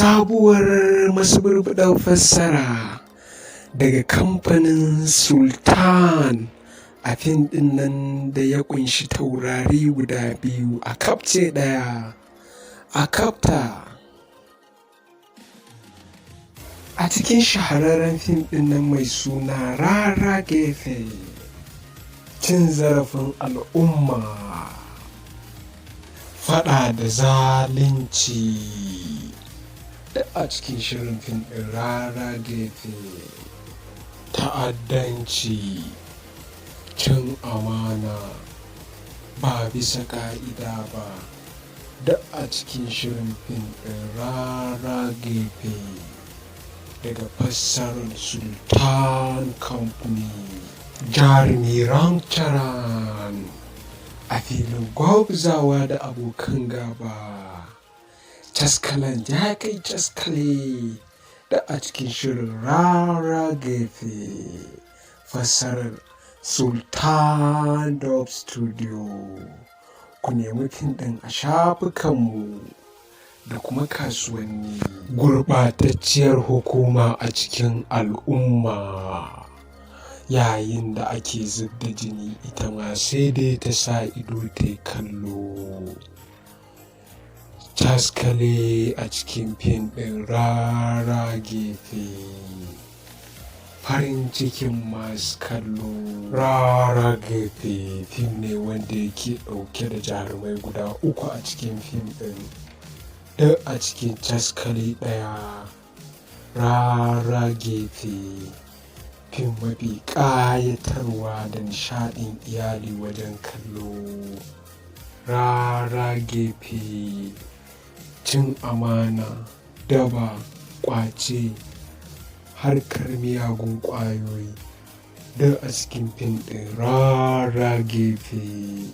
sabuwar masaburbuɗar fassara daga kamfanin Sultan a fim ɗin nan da ya ƙunshi taurari guda biyu a kafce ɗaya a kafta. A cikin shahararren fim ɗin nan mai suna Rara Gefe, cin zarafin al'umma, faɗa da zalunci, da a cikin shirin fim ɗin Rara Gefe, ta'addanci, cin amana ba bisa ƙa'ida ba, da a cikin shirin fim ɗin Rara Gefe daga fassarar Sultan Company. Jarumi Ramcharan a filin gwabzawa da abokan gaba, caskalan ya kai caskale, da a cikin shirin Rara Gefe fassarar Sultan Dub Studio. Ku nemi fim ɗin a shafukanmu da kuma kasuwanni. Gurɓatacciyar hukuma a cikin al'umma, yayin da ake zub da jini ita ma sai dai ta sa ido ta kallo. Caskale a cikin fim ɗin Rara Gefe, farin cikin masu kallo. Rara Gefe fim ne wanda yake ɗauke da jarumai guda uku a cikin fim ɗin, da a cikin caskale ɗaya. Rara Gefe fim mafi ƙayatarwa da nishaɗin iyali wajen kallo. Rara Gefe cin amana, daba, ƙwace, harkar miyagun ƙwayoyi, da a cikin fim ɗin Rara Gefe.